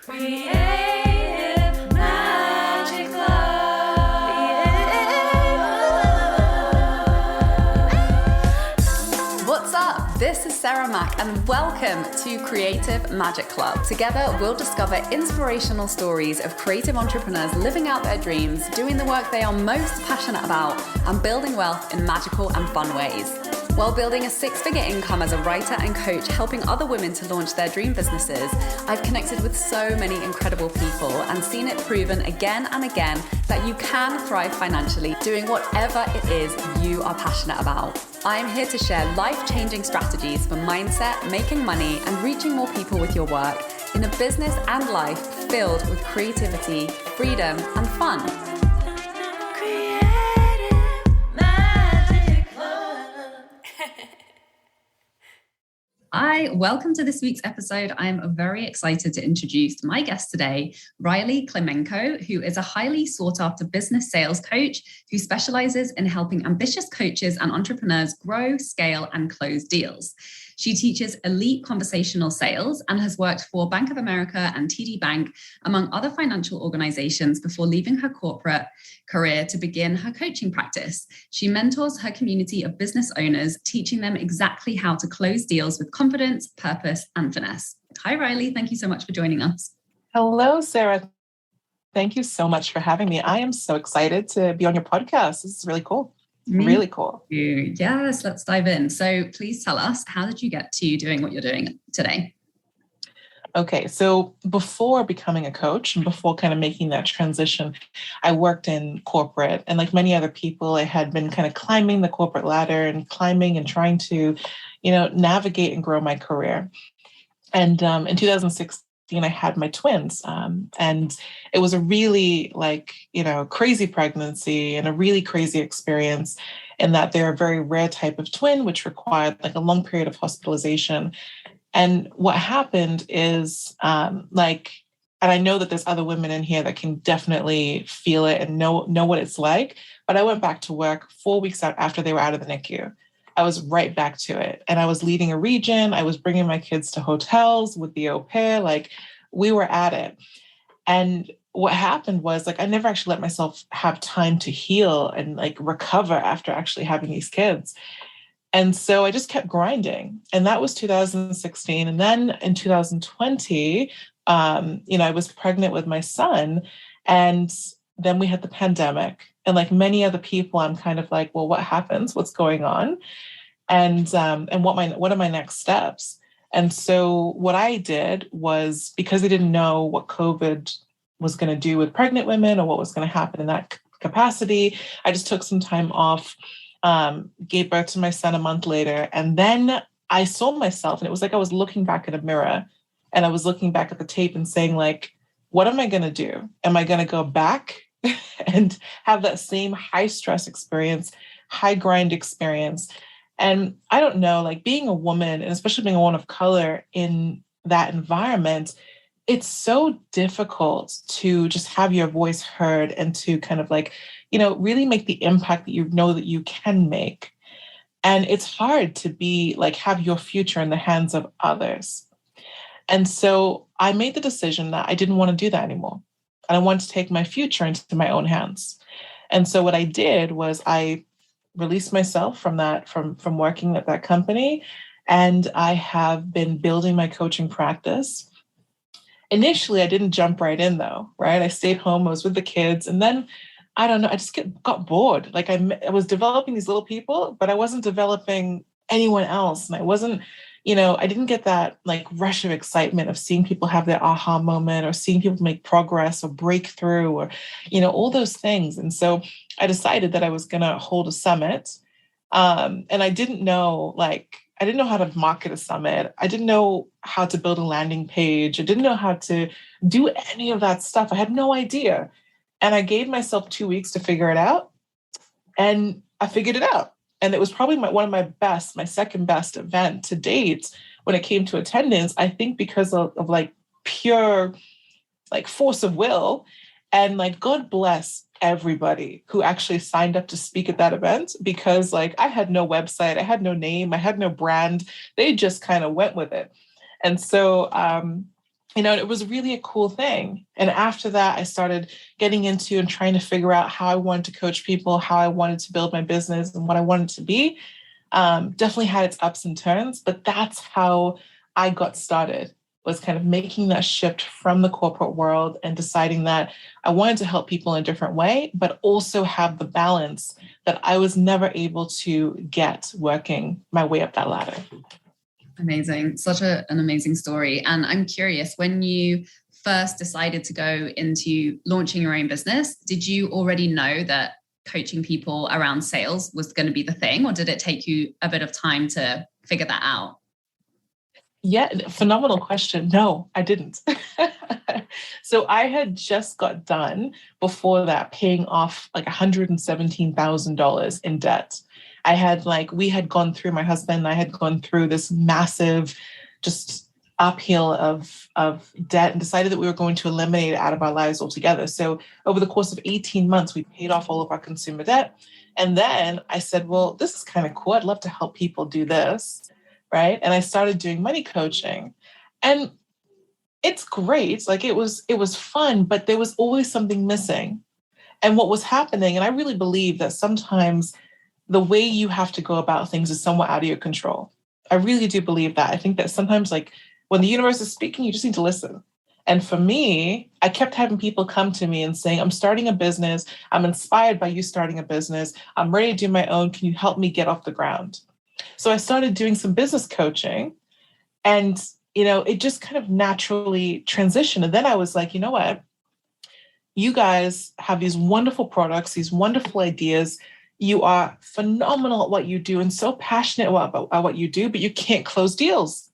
Creative Magic Club. What's up? This is Sarah Mack and welcome to Creative Magic Club. Together, we'll discover inspirational stories of creative entrepreneurs living out their dreams, doing the work they are most passionate about, and building wealth in magical and fun ways. While building a six-figure income as a writer and coach, helping other women to launch their dream businesses, I've connected with so many incredible people and seen it proven again and again that you can thrive financially doing whatever it is you are passionate about. I'm here to share life-changing strategies for mindset, making money, and reaching more people with your work in a business and life filled with creativity, freedom, and fun. Hi, welcome to this week's episode. I am very excited to introduce my guest today, Ryleigh Klimenko, who is a highly sought after business sales coach who specializes in helping ambitious coaches and entrepreneurs grow, scale, and close deals. She teaches elite conversational sales and has worked for Bank of America and TD Bank, among other financial organizations, before leaving her corporate career to begin her coaching practice. She mentors her community of business owners, teaching them exactly how to close deals with confidence, purpose, and finesse. Hi, Ryleigh. Thank you so much for joining us. Hello, Sarah. Thank you so much for having me. I am so excited to be on your podcast. This is really cool. Really cool. Yes, let's dive in. So please tell us, how did you get to doing what you're doing today? Okay, so before becoming a coach and before kind of making that transition, I worked in corporate, and like many other people, I had been kind of climbing the corporate ladder and climbing and trying to, navigate and grow my career. And in 2016, I had my twins, and it was a really crazy pregnancy and a really crazy experience in that they're a very rare type of twin, which required like a long period of hospitalization. And what happened is and I know that there's other women in here that can definitely feel it and know what it's like, but I went back to work 4 weeks out after they were out of the NICU. I was right back to it. And I was leading a region. I was bringing my kids to hotels with the au pair. Like, we were at it. And what happened was I never actually let myself have time to heal and recover after actually having these kids. And so I just kept grinding. And that was 2016. And then in 2020, I was pregnant with my son. And then we had the pandemic. And like many other people, I'm kind of like, well, what happens? What's going on? And what are my next steps? And so what I did was, because I didn't know what COVID was going to do with pregnant women or what was going to happen in that capacity, I just took some time off, gave birth to my son a month later. And then I saw myself, and it was like I was looking back at a mirror, and I was looking back at the tape and saying, what am I going to do? Am I going to go back and have that same high stress experience, high grind experience? And I don't know, being a woman, and especially being a woman of color in that environment, it's so difficult to just have your voice heard and to kind of really make the impact that you know that you can make. And it's hard to be have your future in the hands of others. And so I made the decision that I didn't want to do that anymore. And I wanted to take my future into my own hands. And so what I did was I released myself from working at that company. And I have been building my coaching practice. Initially, I didn't jump right in though, right? I stayed home, I was with the kids. And then, I don't know, I just got bored. I was developing these little people, but I wasn't developing anyone else. And I wasn't, I didn't get that rush of excitement of seeing people have their aha moment or seeing people make progress or breakthrough or, all those things. And so I decided that I was going to hold a summit. And I didn't know, I didn't know how to market a summit. I didn't know how to build a landing page. I didn't know how to do any of that stuff. I had no idea. And I gave myself 2 weeks to figure it out. And I figured it out. And it was probably one of my second best event to date when it came to attendance, I think because of pure force of will. And God bless everybody who actually signed up to speak at that event, because I had no website, I had no name, I had no brand. They just kind of went with it. And so It was really a cool thing. And after that, I started getting into and trying to figure out how I wanted to coach people, how I wanted to build my business and what I wanted to be. Definitely had its ups and turns, but that's how I got started, was kind of making that shift from the corporate world and deciding that I wanted to help people in a different way, but also have the balance that I was never able to get working my way up that ladder. Amazing. Such an amazing story. And I'm curious, when you first decided to go into launching your own business, did you already know that coaching people around sales was going to be the thing, or did it take you a bit of time to figure that out? Yeah, phenomenal question. No, I didn't. So I had just got done before that paying off like $117,000 in debt. We had gone through, my husband and I had gone through this massive just uphill of debt and decided that we were going to eliminate it out of our lives altogether. So over the course of 18 months, we paid off all of our consumer debt. And then I said, well, this is kind of cool. I'd love to help people do this, right? And I started doing money coaching. And it's great. Like it was fun, but there was always something missing. And what was happening, and I really believe that sometimes the way you have to go about things is somewhat out of your control. I really do believe that. I think that sometimes, like when the universe is speaking, you just need to listen. And for me, I kept having people come to me and saying, I'm starting a business. I'm inspired by you starting a business. I'm ready to do my own. Can you help me get off the ground? So I started doing some business coaching, and, it just kind of naturally transitioned. And then I was like, you know what? You guys have these wonderful products, these wonderful ideas. You are phenomenal at what you do and so passionate about what you do, but you can't close deals.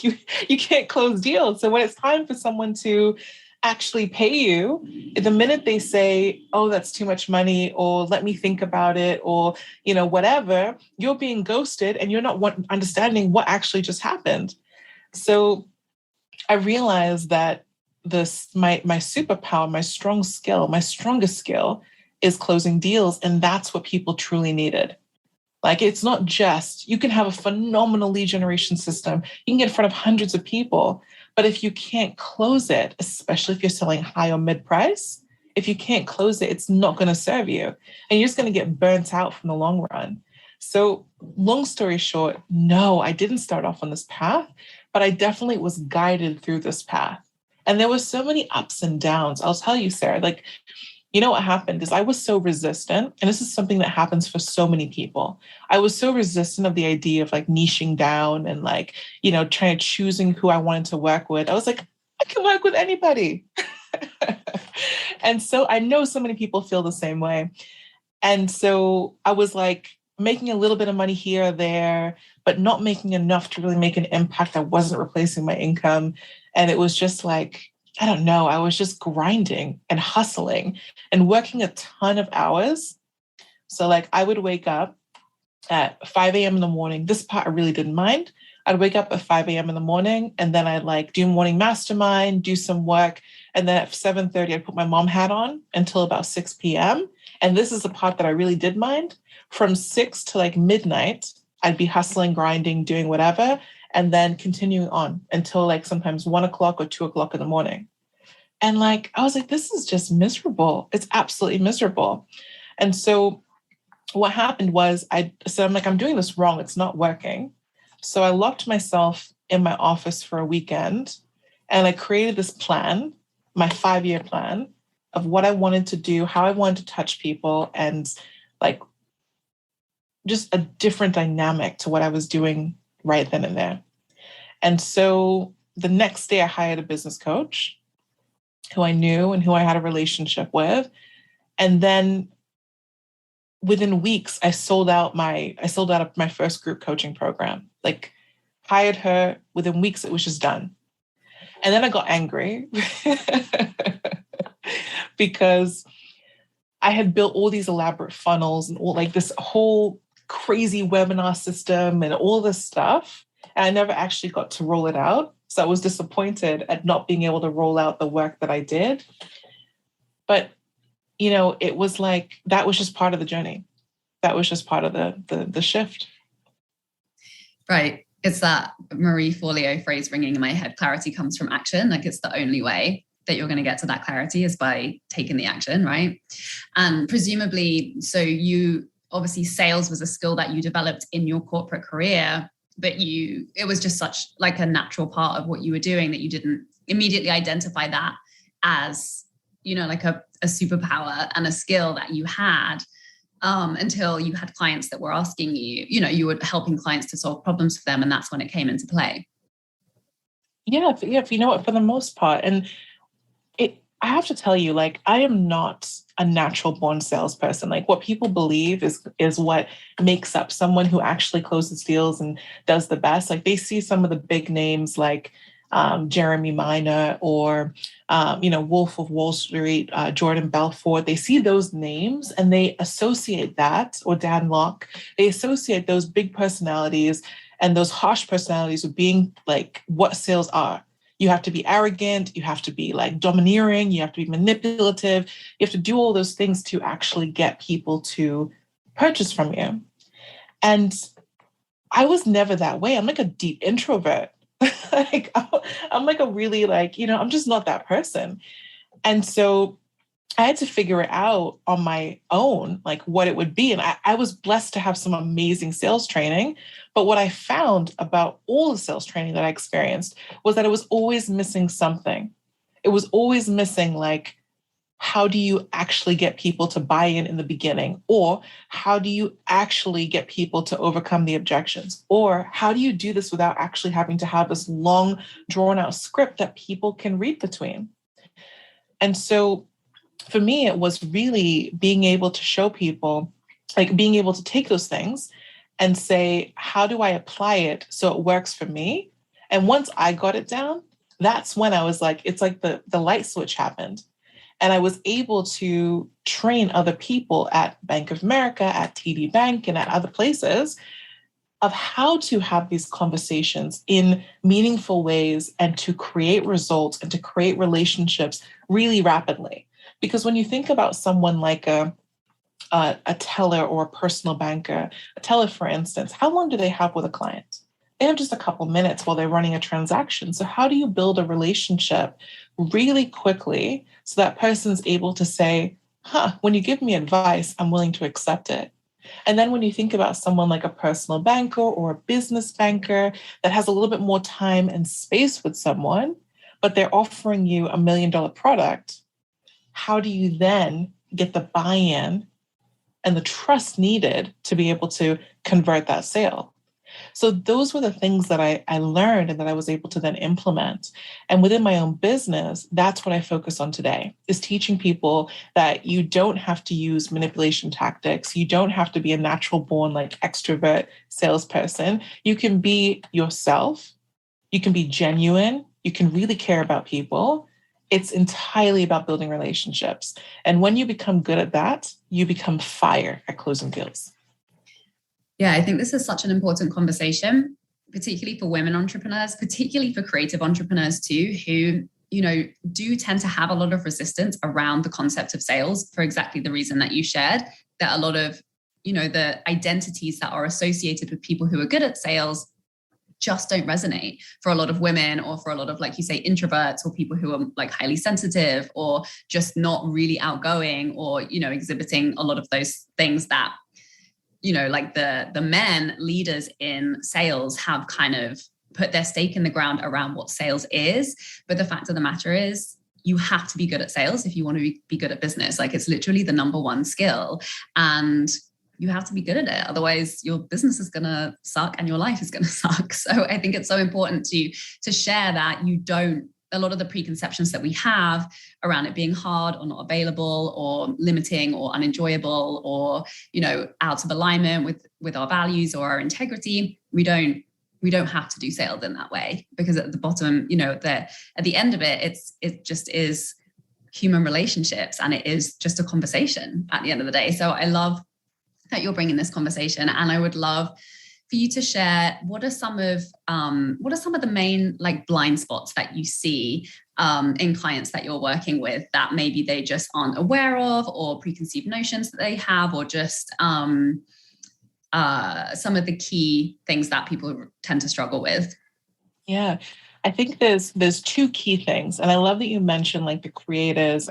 you can't close deals. So when it's time for someone to actually pay you, the minute they say, oh, that's too much money, or let me think about it, or, whatever, you're being ghosted and you're not understanding what actually just happened. So I realized that my superpower, my strongest skill is closing deals. And that's what people truly needed. Like, it's not just, you can have a phenomenal lead generation system. You can get in front of hundreds of people, but if you can't close it, especially if you're selling high or mid price, if you can't close it, it's not going to serve you. And you're just going to get burnt out from the long run. So long story short, no, I didn't start off on this path, but I definitely was guided through this path. And there were so many ups and downs. I'll tell you, Sarah, what happened is I was so resistant, and this is something that happens for so many people. I was so resistant of the idea of niching down and trying to choosing who I wanted to work with. I was like, I can work with anybody. And so I know so many people feel the same way. And so I was making a little bit of money here or there, but not making enough to really make an impact. I wasn't replacing my income. And it was just I don't know, I was just grinding and hustling and working a ton of hours. So I would wake up at 5 a.m. in the morning. This part I really didn't mind. I'd wake up at 5 a.m. in the morning, and then I'd do morning mastermind, do some work. And then at 7:30, I'd put my mom hat on until about 6 p.m. And this is the part that I really did mind. From 6 to midnight, I'd be hustling, grinding, doing whatever, and then continuing on until sometimes 1 o'clock or 2 o'clock in the morning. And I was this is just miserable. It's absolutely miserable. And so what happened was I said, I'm doing this wrong. It's not working. So I locked myself in my office for a weekend, and I created this plan, my 5-year plan of what I wanted to do, how I wanted to touch people, and just a different dynamic to what I was doing right then and there. And so the next day I hired a business coach who I knew and who I had a relationship with. And then within weeks, I sold out of my first group coaching program. Hired her, within weeks, it was just done. And then I got angry because I had built all these elaborate funnels and all this whole crazy webinar system and all this stuff. And I never actually got to roll it out. So I was disappointed at not being able to roll out the work that I did. But, it was that was just part of the journey. That was just part of the shift. Right. It's that Marie Forleo phrase ringing in my head: clarity comes from action. Like, it's the only way that you're going to get to that clarity is by taking the action, right? And presumably, so you obviously, sales was a skill that you developed in your corporate career, but it was just such like a natural part of what you were doing that you didn't immediately identify that as, like a superpower and a skill that you had. Until you had clients that were asking you, you were helping clients to solve problems for them. And that's when it came into play. Yeah. You know what, for the most part. And I have to tell you, like, I am not a natural born salesperson. Like, what people believe is what makes up someone who actually closes deals and does the best. Like, they see some of the big names like Jeremy Minor or, Wolf of Wall Street, Jordan Belfort. They see those names and they associate that, or Dan Locke, they associate those big personalities and those harsh personalities with being like what sales are. You have to be arrogant, you have to be like domineering, you have to be manipulative, you have to do all those things to actually get people to purchase from you. And I was never that way. I'm like a deep introvert. Like, I'm like a really I'm just not that person. And so I had to figure it out on my own, like what it would be. And I was blessed to have some amazing sales training. But what I found about all the sales training that I experienced was that it was always missing something. It was always missing, like, how do you actually get people to buy in the beginning? Or how do you actually get people to overcome the objections? Or how do you do this without actually having to have this long, drawn out script that people can read between? And so for me, it was really being able to show people, like being able to take those things and say, how do I apply it so it works for me? And once I got it down, that's when I was like, it's like the light switch happened. And I was able to train other people at Bank of America, at TD Bank, and at other places of how to have these conversations in meaningful ways and to create results and to create relationships really rapidly. Because when you think about someone like a teller or a personal banker, a teller, for instance, how long do they have with a client? They have just a couple minutes while they're running a transaction. So how do you build a relationship really quickly so that person's able to say, when you give me advice, I'm willing to accept it. And then when you think about someone like a personal banker or a business banker that has a little bit more time and space with someone, but they're offering you $1 million product, how do you then get the buy-in and the trust needed to be able to convert that sale? So those were the things that I learned and that I was able to then implement. And within my own business, that's what I focus on today, is teaching people that you don't have to use manipulation tactics. You don't have to be a natural born like extrovert salesperson. You can be yourself. You can be genuine. You can really care about people. It's entirely about building relationships. And when you become good at that, you become fire at closing deals. Yeah, I think this is such an important conversation, particularly for women entrepreneurs, particularly for creative entrepreneurs too, who, do tend to have a lot of resistance around the concept of sales for exactly the reason that you shared, that a lot of, the identities that are associated with people who are good at sales just don't resonate for a lot of women, or for a lot of, like you say, introverts, or people who are like highly sensitive, or just not really outgoing, or, exhibiting a lot of those things that, like the men leaders in sales have kind of put their stake in the ground around what sales is. But the fact of the matter is, you have to be good at sales if you want to be good at business. Like, it's literally the number one skill, and you have to be good at it. Otherwise, your business is going to suck and your life is going to suck. So I think it's so important to share that a lot of the preconceptions that we have around it being hard or not available or limiting or unenjoyable or, out of alignment with our values or our integrity, we don't have to do sales in that way, because at the bottom, at the end of it, it just is human relationships, and it is just a conversation at the end of the day. So I love that you're bringing this conversation, and I would love for you to share what are some of the main like blind spots that you see in clients that you're working with, that maybe they just aren't aware of, or preconceived notions that they have, or just some of the key things that people tend to struggle with? Yeah, I think there's two key things, and I love that you mentioned like the creatives,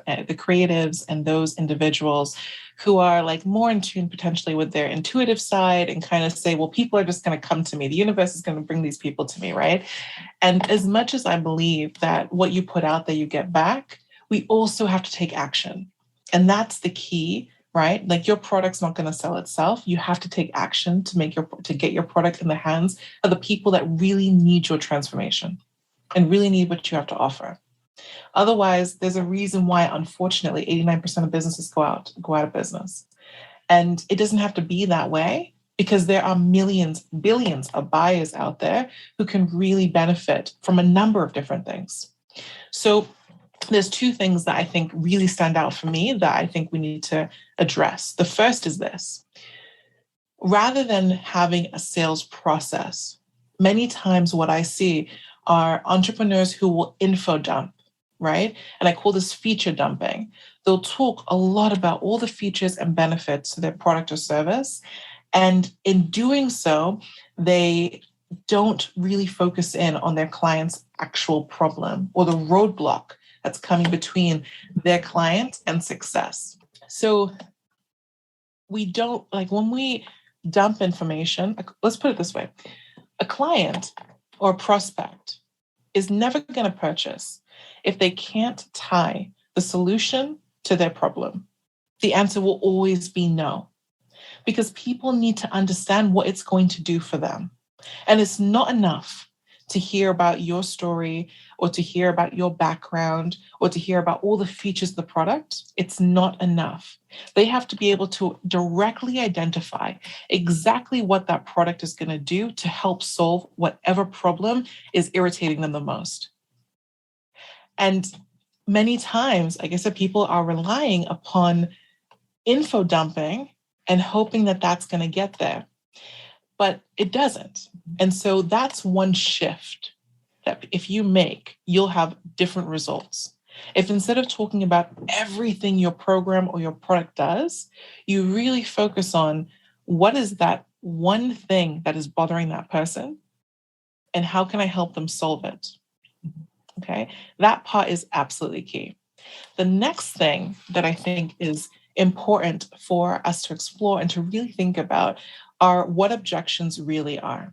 and those individuals who are like more in tune potentially with their intuitive side and kind of say, well, people are just going to come to me. The universe is going to bring these people to me, right? And as much as I believe that what you put out there, you get back, we also have to take action, and that's the key. Right? Like your product's not going to sell itself. You have to take action to get your product in the hands of the people that really need your transformation and really need what you have to offer. Otherwise, there's a reason why, unfortunately, 89% of businesses go out of business. And it doesn't have to be that way because there are millions, billions of buyers out there who can really benefit from a number of different things. So there's two things that I think really stand out for me that I think we need to address. The first is this. Rather than having a sales process, many times what I see are entrepreneurs who will info dump, right? And I call this feature dumping. They'll talk a lot about all the features and benefits to their product or service. And in doing so, they don't really focus in on their client's actual problem or the roadblock that's coming between their client and success. So we don't, like when we dump information, let's put it this way. A client or a prospect is never going to purchase if they can't tie the solution to their problem. The answer will always be no, because people need to understand what it's going to do for them. And it's not enough to hear about your story or to hear about your background or to hear about all the features of the product. It's not enough. They have to be able to directly identify exactly what that product is going to do to help solve whatever problem is irritating them the most. And many times, like I said, people are relying upon info dumping and hoping that that's going to get there. But it doesn't. And so that's one shift that if you make, you'll have different results. If instead of talking about everything your program or your product does, you really focus on what is that one thing that is bothering that person and how can I help them solve it? Okay, that part is absolutely key. The next thing that I think is important for us to explore and to really think about are what objections really are.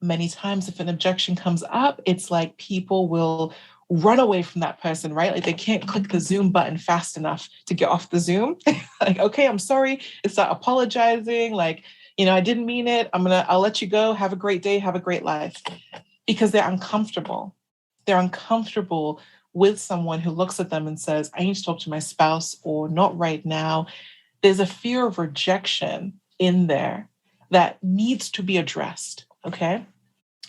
Many times, if an objection comes up, it's like people will run away from that person, right? Like they can't click the Zoom button fast enough to get off the Zoom. Like, okay, I'm sorry. It's not apologizing. Like, I didn't mean it. I'll let you go. Have a great day. Have a great life. Because they're uncomfortable. They're uncomfortable with someone who looks at them and says, I need to talk to my spouse, or not right now. There's a fear of rejection in there that needs to be addressed, okay?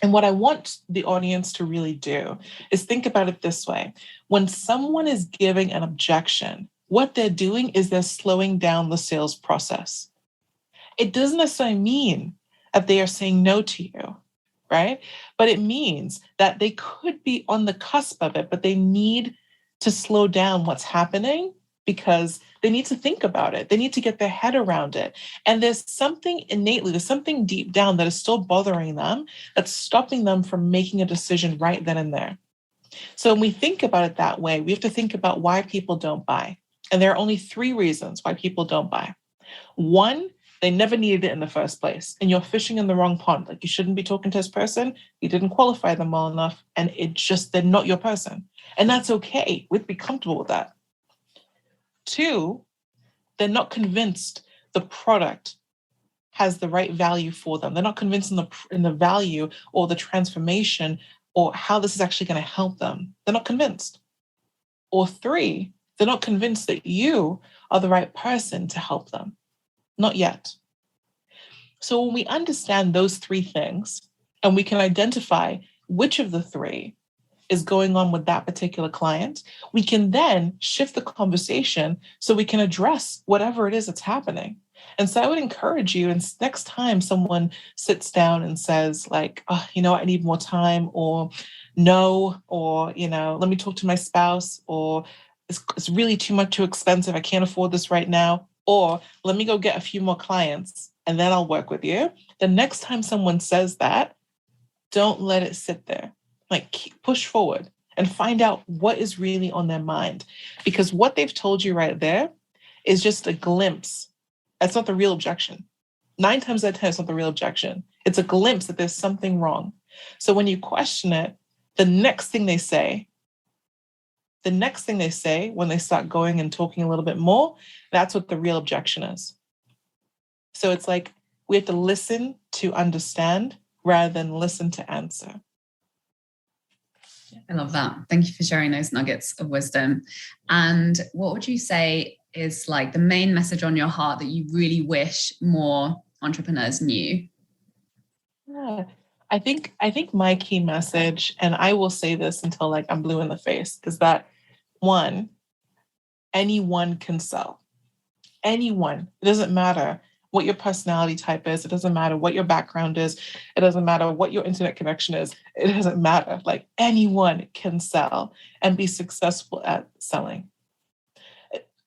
And what I want the audience to really do is think about it this way. When someone is giving an objection, what they're doing is they're slowing down the sales process. It doesn't necessarily mean that they are saying no to you, right? But it means that they could be on the cusp of it, but they need to slow down what's happening because they need to think about it. They need to get their head around it. And there's something deep down that is still bothering them, that's stopping them from making a decision right then and there. So when we think about it that way, we have to think about why people don't buy. And there are only 3 reasons why people don't buy. 1, they never needed it in the first place. And you're fishing in the wrong pond. Like you shouldn't be talking to this person. You didn't qualify them well enough. And they're not your person. And that's okay. We'd be comfortable with that. 2, they're not convinced the product has the right value for them. They're not convinced in the value or the transformation or how this is actually going to help them. They're not convinced. Or 3, they're not convinced that you are the right person to help them. Not yet. So when we understand those 3 things and we can identify which of the 3 is going on with that particular client, we can then shift the conversation so we can address whatever it is that's happening. And so I would encourage you, and next time someone sits down and says like, oh, I need more time, or no, or, let me talk to my spouse, or it's really too expensive. I can't afford this right now. Or let me go get a few more clients and then I'll work with you. The next time someone says that, don't let it sit there. Like push forward and find out what is really on their mind. Because what they've told you right there is just a glimpse. That's not the real objection. 9 times out of 10, it's not the real objection. It's a glimpse that there's something wrong. So when you question it, the next thing they say when they start going and talking a little bit more, that's what the real objection is. So it's like we have to listen to understand rather than listen to answer. I love that. Thank you for sharing those nuggets of wisdom. And what would you say is like the main message on your heart that you really wish more entrepreneurs knew? Yeah. I think my key message, and I will say this until like I'm blue in the face, is that one, anyone can sell. Anyone. It doesn't matter what your personality type is. It doesn't matter what your background is. It doesn't matter what your internet connection is. It doesn't matter. Like anyone can sell and be successful at selling.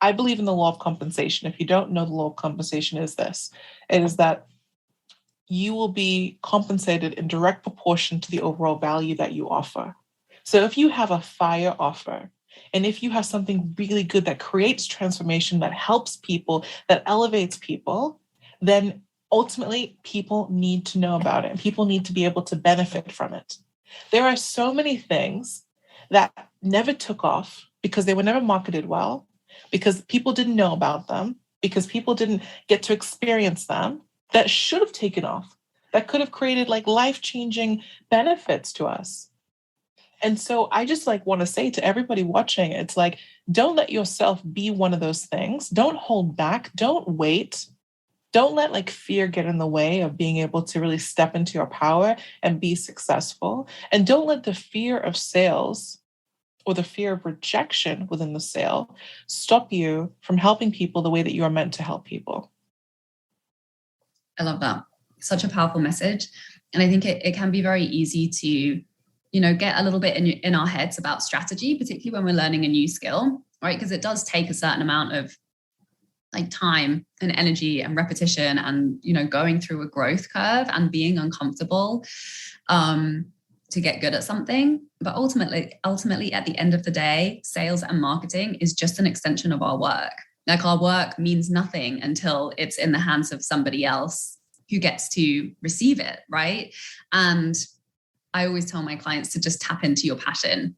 I believe in the law of compensation. If you don't know, the law of compensation is this. It is that you will be compensated in direct proportion to the overall value that you offer. So if you have a fire offer, and if you have something really good that creates transformation, that helps people, that elevates people, then ultimately people need to know about it and people need to be able to benefit from it. There are so many things that never took off because they were never marketed well, because people didn't know about them, because people didn't get to experience them, that should have taken off, that could have created like life-changing benefits to us. And so I just like want to say to everybody watching, it's like, don't let yourself be one of those things. Don't hold back. Don't wait. Don't let like fear get in the way of being able to really step into your power and be successful. And don't let the fear of sales or the fear of rejection within the sale stop you from helping people the way that you are meant to help people. I love that. Such a powerful message. And I think it can be very easy to, get a little bit in our heads about strategy, particularly when we're learning a new skill, right? Because it does take a certain amount of like time and energy and repetition and, going through a growth curve and being uncomfortable to get good at something. But ultimately, at the end of the day, sales and marketing is just an extension of our work. Like our work means nothing until it's in the hands of somebody else who gets to receive it, right? And I always tell my clients to just tap into your passion.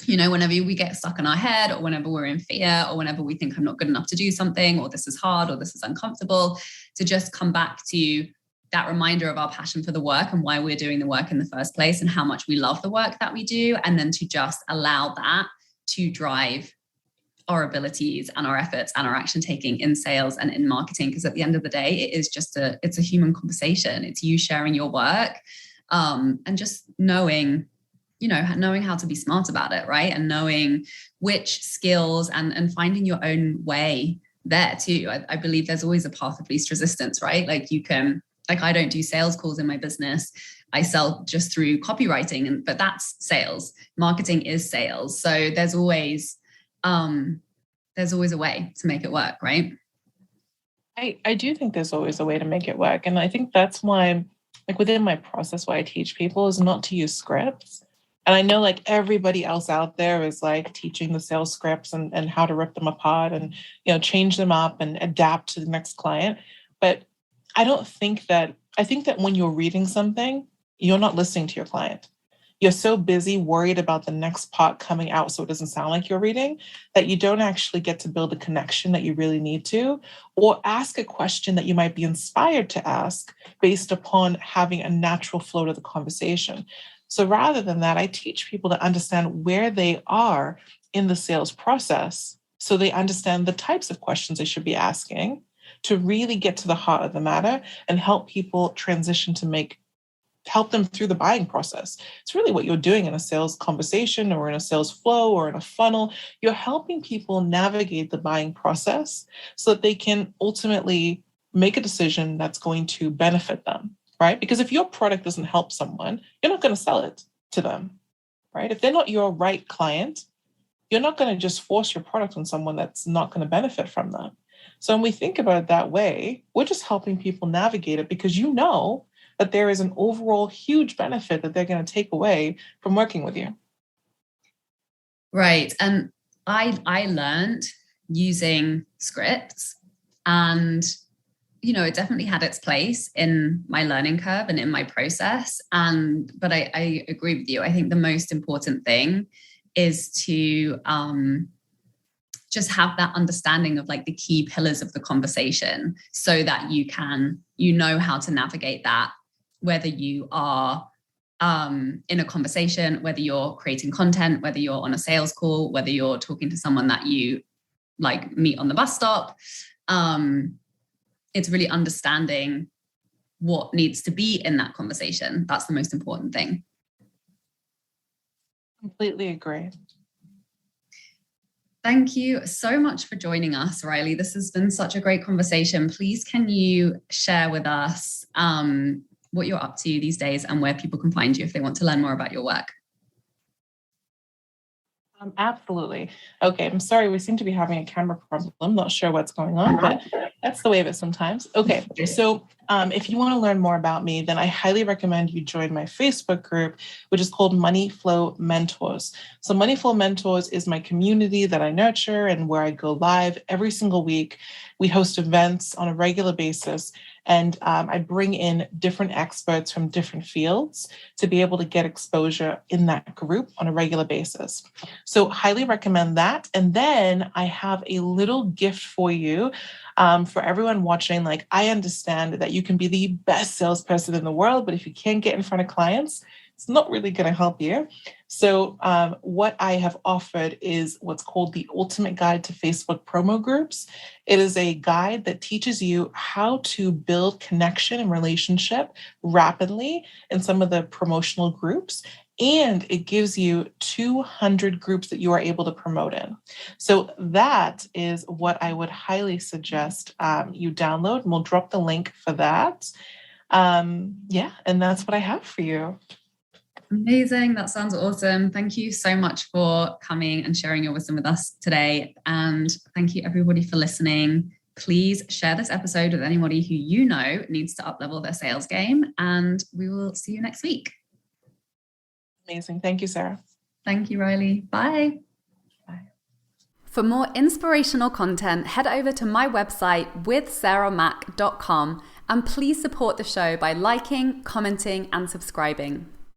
Whenever we get stuck in our head or whenever we're in fear or whenever we think I'm not good enough to do something or this is hard or this is uncomfortable, to just come back to that reminder of our passion for the work and why we're doing the work in the first place and how much we love the work that we do. And then to just allow that to drive our abilities and our efforts and our action taking in sales and in marketing. Because at the end of the day, it is just it's a human conversation. It's you sharing your work and just knowing how to be smart about it, right? And knowing which skills and finding your own way there too. I believe there's always a path of least resistance, right? Like I don't do sales calls in my business. I sell just through copywriting, but that's sales. Marketing is sales. So there's always a way to make it work, right? I do think there's always a way to make it work. And I think that's why, like within my process, what I teach people is not to use scripts. And I know like everybody else out there is like teaching the sales scripts and how to rip them apart and, change them up and adapt to the next client. But I think that when you're reading something, you're not listening to your client. You're so busy worried about the next part coming out so it doesn't sound like you're reading that you don't actually get to build a connection that you really need to, or ask a question that you might be inspired to ask based upon having a natural flow to the conversation. So rather than that, I teach people to understand where they are in the sales process so they understand the types of questions they should be asking to really get to the heart of the matter and help people transition to help them through the buying process. It's really what you're doing in a sales conversation or in a sales flow or in a funnel. You're helping people navigate the buying process so that they can ultimately make a decision that's going to benefit them, right? Because if your product doesn't help someone, you're not going to sell it to them, right? If they're not your right client, you're not going to just force your product on someone that's not going to benefit from them. So when we think about it that way, we're just helping people navigate it because you know that there is an overall huge benefit that they're going to take away from working with you. Right. And I learned using scripts, and it definitely had its place in my learning curve and in my process. But I agree with you. I think the most important thing is to just have that understanding of like the key pillars of the conversation so that you know how to navigate that, whether you are in a conversation, whether you're creating content, whether you're on a sales call, whether you're talking to someone that you like meet on the bus stop. It's really understanding what needs to be in that conversation. That's the most important thing. Completely agree. Thank you so much for joining us, Ryleigh. This has been such a great conversation. Please, can you share with us what you're up to these days and where people can find you if they want to learn more about your work? Absolutely. Okay, I'm sorry. We seem to be having a camera problem. Not sure what's going on, but that's the way of it sometimes. Okay, so if you want to learn more about me, then I highly recommend you join my Facebook group, which is called Money Flow Mentors. So Money Flow Mentors is my community that I nurture and where I go live every single week. We host events on a regular basis. And I bring in different experts from different fields to be able to get exposure in that group on a regular basis. So highly recommend that. And then I have a little gift for you for everyone watching. Like, I understand that you can be the best salesperson in the world, but if you can't get in front of clients, it's not really going to help you. So what I have offered is what's called the Ultimate Guide to Facebook Promo Groups. It is a guide that teaches you how to build connection and relationship rapidly in some of the promotional groups. And it gives you 200 groups that you are able to promote in. So that is what I would highly suggest you download. And we'll drop the link for that. And that's what I have for you. Amazing. That sounds awesome. Thank you so much for coming and sharing your wisdom with us today. And thank you everybody for listening. Please share this episode with anybody who you know needs to up-level their sales game. And we will see you next week. Amazing. Thank you, Sarah. Thank you, Ryleigh. Bye. Bye. For more inspirational content, head over to my website withsarahmac.com and please support the show by liking, commenting, and subscribing.